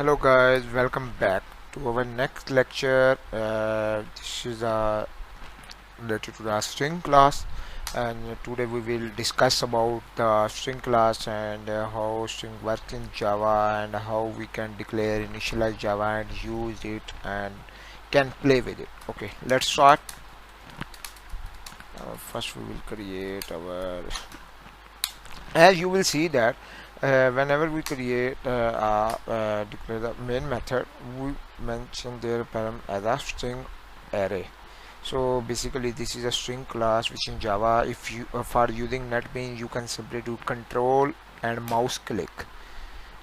Hello guys, welcome back to our next lecture. This is related to the string class, and today we will discuss about the string class and how string works in Java and how we can declare initialize Java and use it and can play with it. Okay, let's start. First we will create our, as you will see that whenever we create declare the main method, we mention their param as a string array. So basically this is a string class which in Java, if you for using NeatBeans, you can simply do control and mouse click.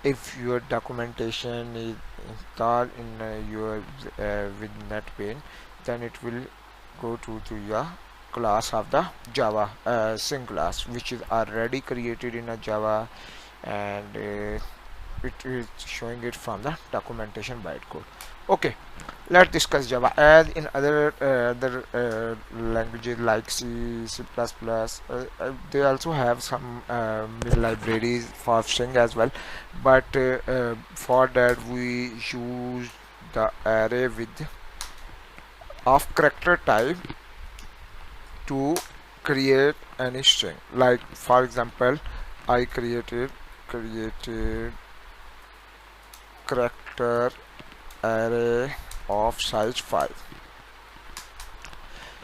If your documentation is installed in your with NeatBeans, then it will go to your class of the Java string class, which is already created in a Java, and it is showing it from the documentation bytecode. Okay, let's discuss Java. As in other languages like C++, they also have some libraries for string as well, but for that we use the array with of character type to create any string. Like for example, I created character array of size 5.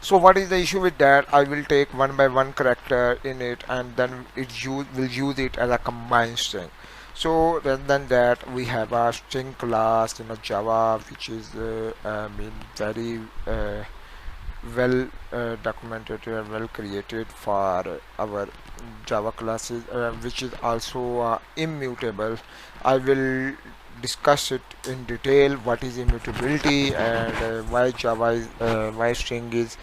So what is the issue with that? I will take one by one character in it, and then will use it as a combined string. So rather than that, we have a string class in a Java, which is very well documented and well created for our Java classes, which is also immutable. I will discuss it in detail, what is immutability and why string is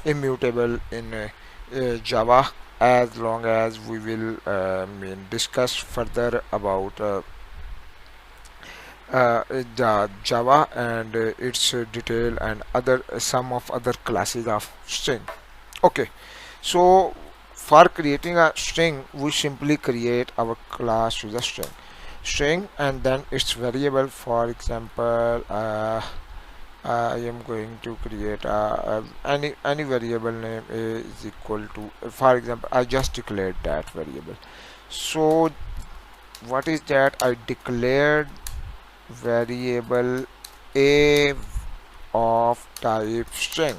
immutable in Java, as long as we will discuss further about the Java and its detail and some of other classes of string. Okay, so for creating a string, we simply create our class to the string and then its variable. For example, I am going to create any variable name is equal to, for example, I just declared that variable. So what is that? I declared variable a of type string.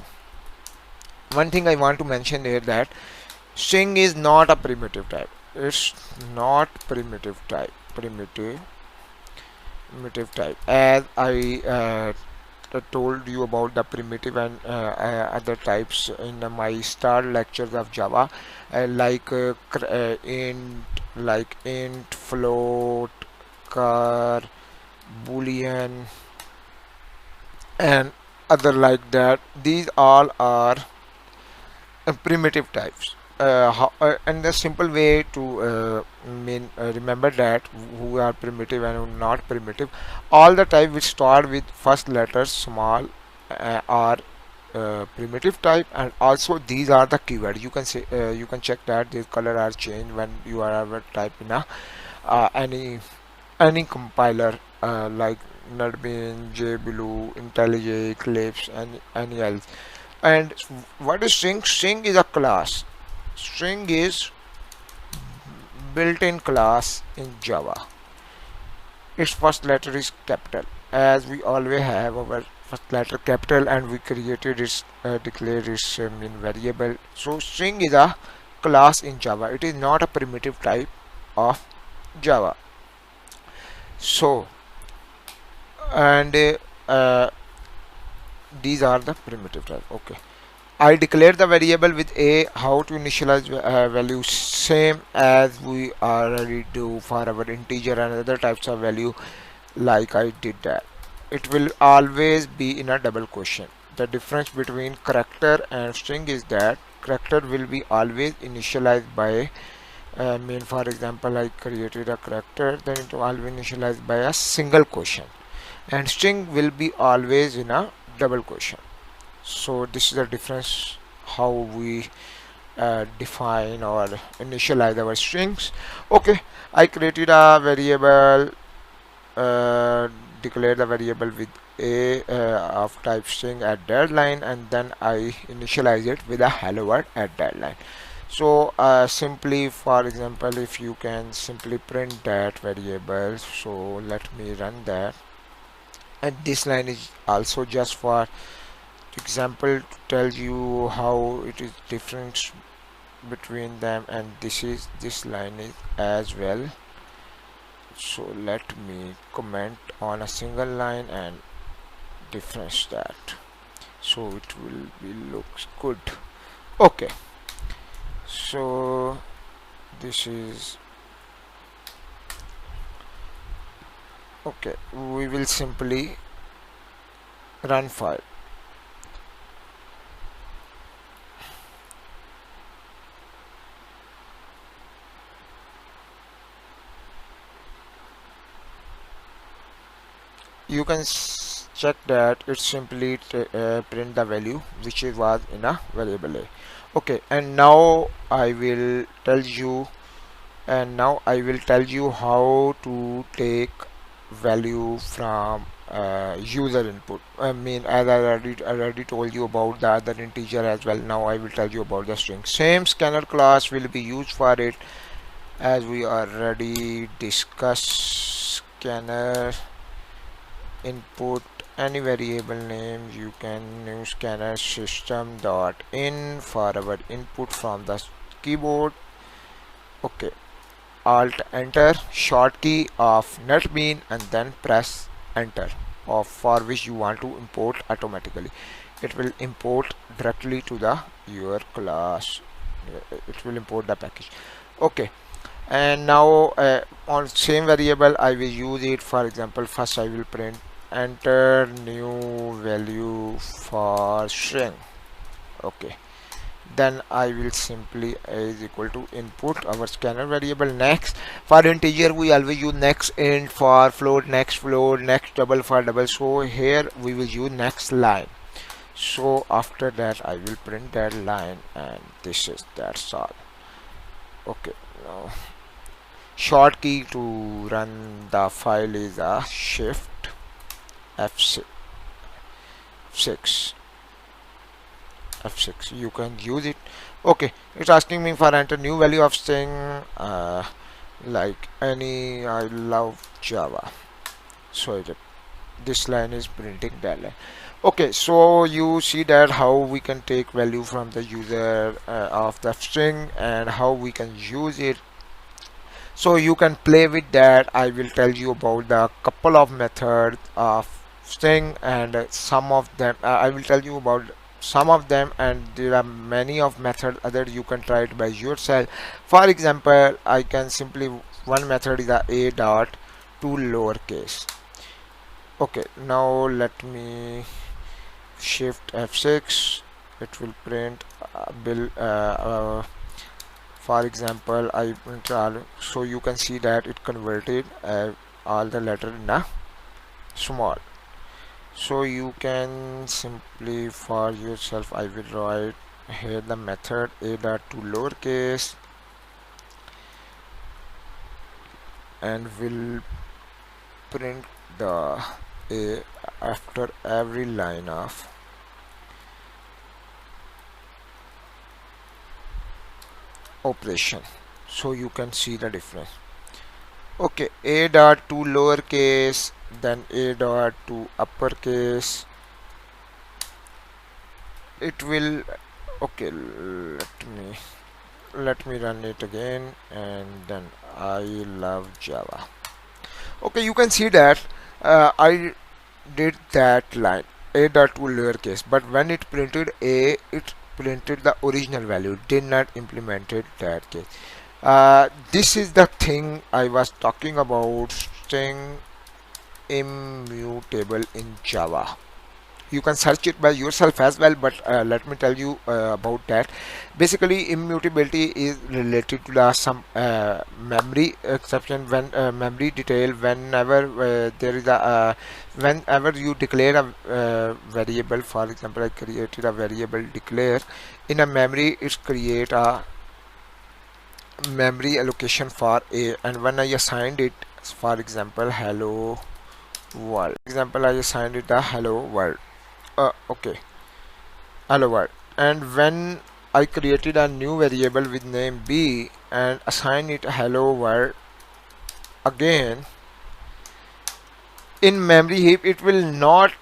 One thing I want to mention here, that string is not a primitive type. It's not primitive type. Primitive type. As I told you about the primitive and other types in my start lectures of Java, like int, float, char, boolean, and other like that. These all are primitive types. And the simple way to remember that who are primitive and who not primitive, all the type which start with first letter small are primitive type, and also these are the keywords. You can say you can check that these color are changed when you are ever type in a any compiler like NetBeans, JBlue, IntelliJ, Eclipse, and any else. And what is string? String is a class. String is built-in class in Java. Its first letter is capital, as we always have our first letter capital, and we created its declared its variable. So string is a class in Java. It is not a primitive type of Java. So and these are the primitive type. Okay, I declare the variable with a. How to initialize value? Same as we already do for our integer and other types of value, like I did that. It will always be in a double quotation. The difference between character and string is that character will be always initialized by for example, I created a character, then it will always initialized by a single quotation, and string will be always in a double quotation. So this is the difference how we define or initialize our strings. Okay, I created a variable declare the variable with a of type string at deadline, and then I initialize it with a hello world at deadline. So simply, for example, if you can simply print that variable, so let me run that. And this line is also just for example to tell you how it is different between them, and this line is as well. So let me comment on a single line and difference that, so it will be looks good. Okay, so this is okay. We will simply run file. You can check that it simply print the value which it was in a variable a. Okay, and now I will tell you how to take value from user input. I mean, as I already told you about the other integer as well, now I will tell you about the string. Same scanner class will be used for it, as we already discussed. Scanner input any variable name, you can use scanner system dot in for our input from the keyboard. Okay, alt enter, short key of NeatBeans, and then press enter, of for which you want to import automatically. It will import directly to the your class. It will import the package. Okay, and now on same variable I will use it. For example, first I will print enter new value for string. Okay, then I will simply is equal to input our scanner variable next. For integer we always use next int, for float next double for double, so here we will use next line. So after that I will print that line, and that's all. Okay, now short key to run the file is a shift F6. You can use it. Okay, it's asking me for enter new value of string, like any I love Java. So this line is printing that line. Okay, so you see that how we can take value from the user of the string and how we can use it. So you can play with that. I will tell you about the couple of methods of string, and some of them I will tell you about some of them, and there are many of methods other you can try it by yourself. For example, I can simply, one method is a dot to lowercase. Okay, now let me shift F6. It will print for example I print all, so you can see that it converted all the letter in a small. So you can simply for yourself, I will write here the method a dot to lowercase, and will print the a after every line of operation. So you can see the difference. Okay, a dot to lowercase, then a dot to uppercase. It will, okay, let me run it again, and then I love Java. Okay, you can see that I did that line a dot to lowercase, but when it printed a, it printed the original value, did not implemented that case. This is the thing I was talking about, string immutable in Java. You can search it by yourself as well, but let me tell you about that. Basically, immutability is related to the some memory exception, when memory detail, whenever there is a whenever you declare a variable. For example, I created a variable declare in a memory, it create a memory allocation for a, and when I assigned it, for example, hello world. Example, I assigned it the hello world. Okay, hello world. And when I created a new variable with name b and assign it hello world again, in memory heap it will not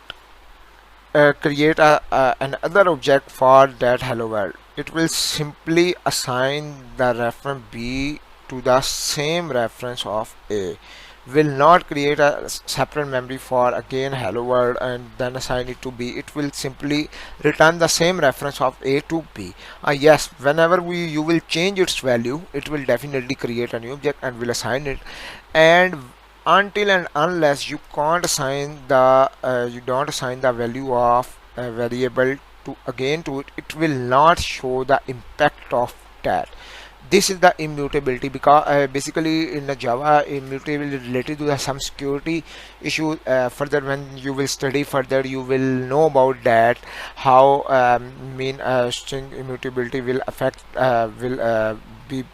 create another object for that hello world. It will simply assign the reference b to the same reference of a. Will not create a separate memory for again hello world and then assign it to b. It will simply return the same reference of a to b. Yes, whenever you will change its value, it will definitely create a new object and will assign it. And until and unless you can't assign the you don't assign the value of a variable to again to it, it will not show the impact of that. This is the immutability, because basically in the Java, immutability related to some security issue. Further, when you will study further, you will know about that, how string immutability will affect will be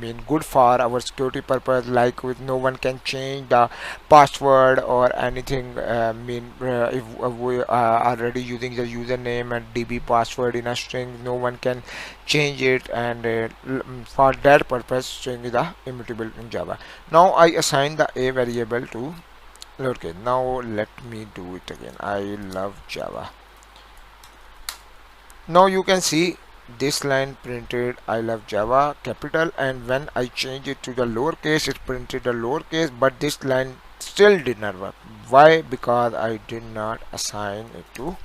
mean good for our security purpose, like with no one can change the password or anything. If we are already using the username and db password in a string, no one can change it, and for that purpose string is the immutable in Java. Now I assign the a variable to lowercase. Now let me do it again. I love Java. Now you can see this line printed I love Java capital, and when I change it to the lowercase, it printed the lowercase, but this line still did not work. Why? Because I did not assign it to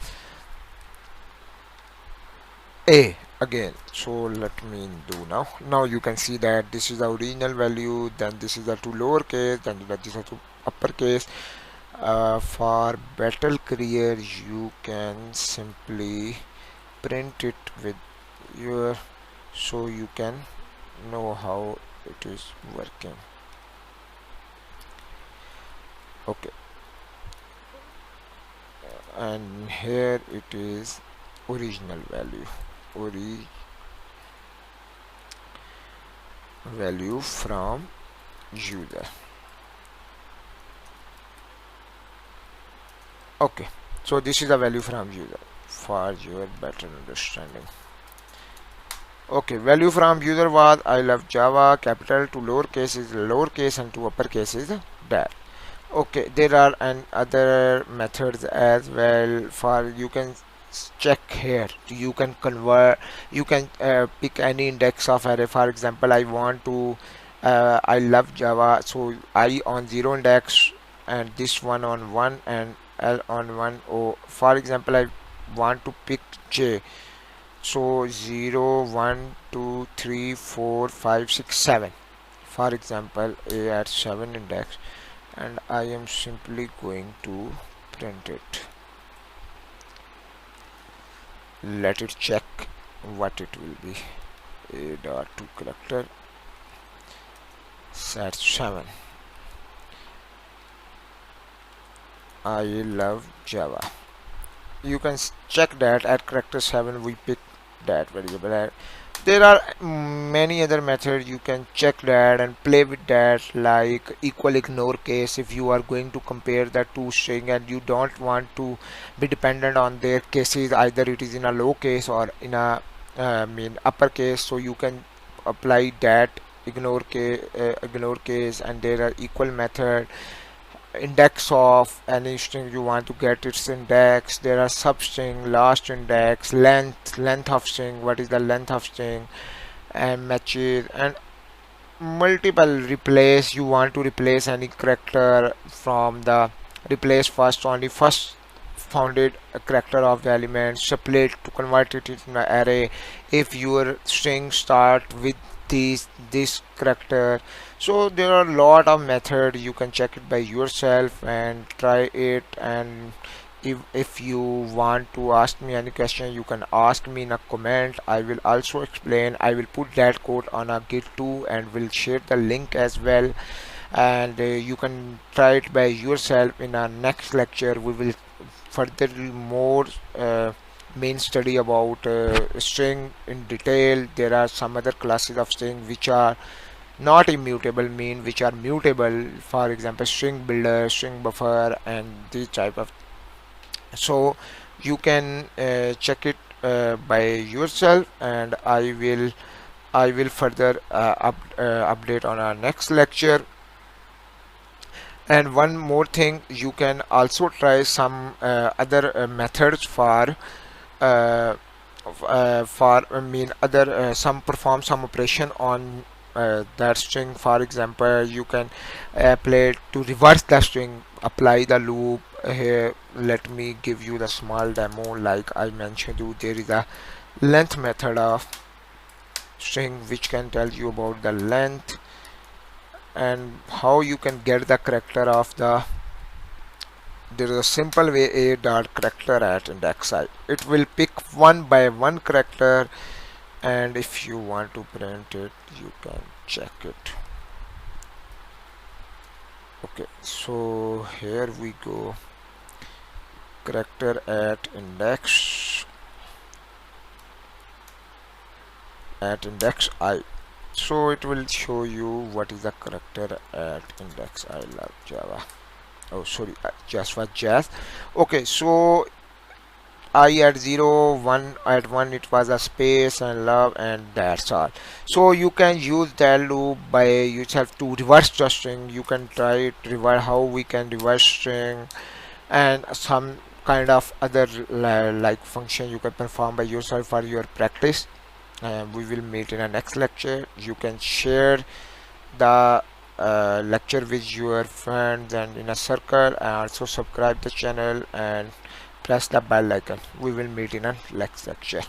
a again. So let me do now you can see that this is the original value, then this is the to lowercase, then this is to uppercase. For better career, you can simply print it with your, so you can know how it is working. Okay, and here it is original value, value from user. Okay, so this is the value from user for your better understanding. Okay, value from user was I love Java capital, to lowercase is lowercase, and to uppercase is that. Okay, there are other methods as well. For you can check here, you can convert, you can pick any index of array. For example, I want to I love Java, so I on 0 index and this one on 1 and L on 1. Oh, for example, I want to pick J, so 0 1 2 3 4 5 6 7. For example, A at 7 index, and I am simply going to print it. Let it check what it will be. A dot to character set 7. I love Java. You can check that at character 7 we pick that variable. There are many other methods you can check that and play with that, like equal ignore case. If you are going to compare the two string and you don't want to be dependent on their cases, either it is in a low case or in a upper case, so you can apply that ignore case, and there are equal method. Index of any string you want to get its index. There are substring, last index, length of string, what is the length of string, and matches, and multiple replace. You want to replace any character from the replace first, only first founded a character of the element, split to convert it into an array if your string start with this character. So there are a lot of methods. You can check it by yourself and try it. And if you want to ask me any question, you can ask me in a comment. I will also explain. I will put that code on a git too, and will share the link as well. And you can try it by yourself. In our next lecture we will further more main study about string in detail. There are some other classes of string which are not immutable mean which are mutable, for example string builder, string buffer, and these type of. So you can check it by yourself, and I will further update on our next lecture. And one more thing, you can also try some other methods uh, for I mean other some perform some operation on that string. For example, you can apply to reverse the string, apply the loop here. Let me give you the small demo. Like I mentioned you, there is a length method of string which can tell you about the length and how you can get the character of the. There is a simple way, a dot character at index I. It will pick one by one character, and if you want to print it you can check it. Okay, so here we go, character at index I. So it will show you what is the character at index I. Love Java. Oh sorry, just for jazz. Okay, so I at 0, 1 at 1 it was a space and love, and that's all. So you can use that loop by yourself to reverse the string. You can try it, reverse how we can reverse string, and some kind of other like function you can perform by yourself for your practice. And we will meet in a next lecture. You can share the lecture with your friends and in a circle, and also subscribe the channel and press the bell icon. We will meet in a next lecture.